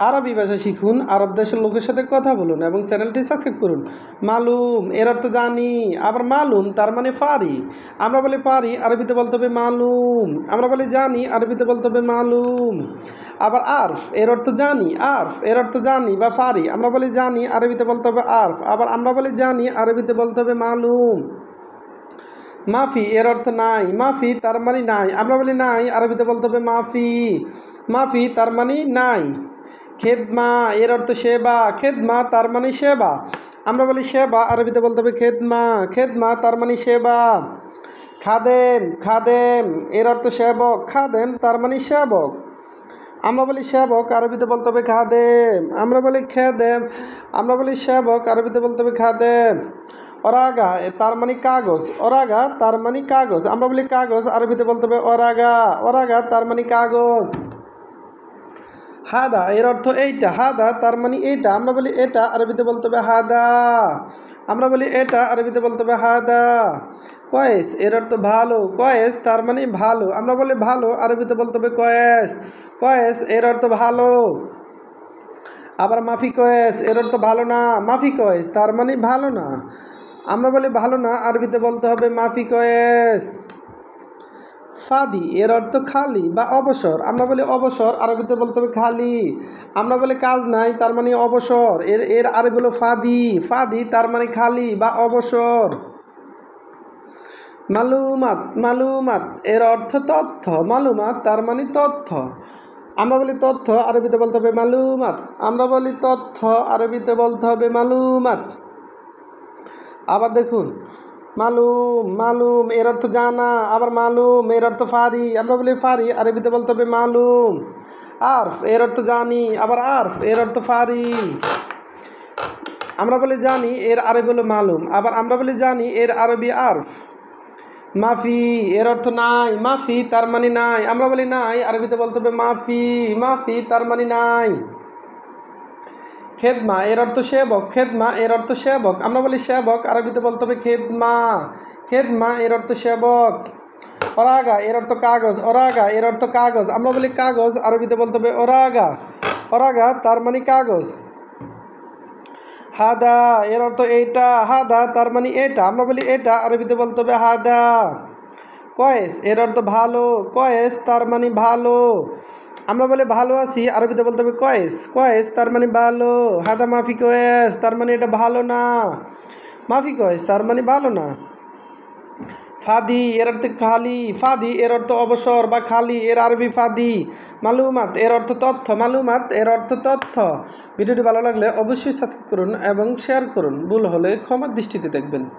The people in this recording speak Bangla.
আরবি ভাষা শিখুন, আরব দেশের লোকের সাথে কথা বলুন এবং চ্যানেলটি সাবস্ক্রাইব করুন। মালুম এর অর্থ জানি, আবার মালুম তার মানে পারি। আমরা বলি পারি, আরবিতে বলতে হবে মালুম। আমরা বলি জানি, আরবিতে বলতে হবে মালুম। আবার আরফ এর অর্থ জানি, আরফ এর অর্থ জানি বা পারি। আমরা বলি জানি, আরবিতে বলতে হবে আরফ। আবার আমরা বলি জানি, আরবিতে বলতে হবে মালুম। মাফি এর অর্থ নাই, মাফি তার মানে নাই। আমরা বলি নাই, আরবিতে বলতে হবে মাফি। মাফি তার মানে নাই। খেদমা এর অর্থ সেবা, খেদমা তার মানে সেবা। আমরা বলি সেবা, আরবিতে বলতে হবে খেদমা। খেদমা তার মানে সেবা। খাদেম, খাদেম এর অর্থ সেবক, খাদেম তার মানে সেবক। আমরা বলি সেবক, আরবিতে বলতে হবে খাদেম। আমরা বলি খেদেম, আমরা বলি সেবক, আরবিতে বলতে হবে খাদেম। অরাগা তার মানে কাগজ, অরাগা তার মানে কাগজ। আমরা বলি কাগজ, আরবিতে বলতে হবে অরাগা। অরাগা তার মানে কাগজ। হাদা এর অর্থ এইটা, হাদা তার মানে এইটা। আমরা বলি এটা, আরবিতে বলতে হবে হাদা। আমরা বলি এটা, আরবিতে বলতে হবে হাদা। কয়েস এর অর্থ ভালো, কয়েস তার মানে ভালো। আমরা বলি ভালো, আরবিতে বলতে হবে কয়েস। কয়েস এর অর্থ ভালো। আবার মাফি কয়েস এর অর্থ ভালো না, মাফি কয়েস তার মানে ভালো না। আমরা বলি ভালো না, আরবিতে বলতে হবে মাফি কয়েস। ফাদি এর অর্থ খালি বা অবসর। আমরা বলি অবসর, আরবিতে বলতে হবে খালি। আমরা বলি কাজ নাই, তার মানে অবসর। এর আরবি হলো ফাদি। ফাদি তার মানে খালি বা অবসর। মালুমাত, মালুমাত এর অর্থ তথ্য। মালুমাত তার মানে তথ্য। আমরা বলি তথ্য, আরবিতে বলতে হবে মালুমাত। আমরা বলি তথ্য, আরবিতে বলতে হবে মালুমাত। আবার দেখুন, মালুম, মালুম এর অর্থ জানা। আবার মালুম এর অর্থ ফারি। আমরা বলি ফারি, আরবিতে বলতে হবে মালুম। আরফ এর অর্থ জানি। আবার আরফ এর অর্থ ফারি। আমরা বলি জানি, এর আরবি হলো মালুম। আবার আমরা বলি জানি, এর আরবি আরফ। মাফি এর অর্থ নাই, মাফি তার মানে নাই। আমরা বলি নাই, আরবিতে বলতে হবে মাফি। মাফি তার মানে নাই। খেদমা এর অর্থ সেবক, খেদমা এর অর্থ সেবক। আমরা বলি সেবক, আরবিতে বলতে হবে খেদমা। খেদমা এর অর্থ সেবক। অরাগা এর অর্থ কাগজ, অরাগা এর অর্থ কাগজ। আমরা বলি কাগজ, আরবিতে বলতে হবে অরাগা। অরাগা তার মানে কাগজ। হাদা এর অর্থ এইটা, হাদা তার মানে এটা। আমরা বলি এটা, আরবিতে বলতে হবে হাদা। কয়েস এর অর্থ ভালো, কয়েস তার মানে ভালো। আমরা বলে ভালো আছি, আরবিতে বলতে হবে কয়েস। কয়েস তার মানে ভালো। হাদা মাফি কয়েস তার মানে এটা ভালো না। মাফি কয়েস তার মানে ভালো না। ফাদি এর অর্থ খালি, ফাদি এর অর্থ অবসর বা খালি, এর আরবি ফাদি। মালুমাত এর অর্থ তথ্য, মালুমাত এর অর্থ তথ্য। ভিডিওটি ভালো লাগলে অবশ্যই সাবস্ক্রাইব করুন এবং শেয়ার করুন। ভুল হলে ক্ষমার দৃষ্টিতে দেখবেন।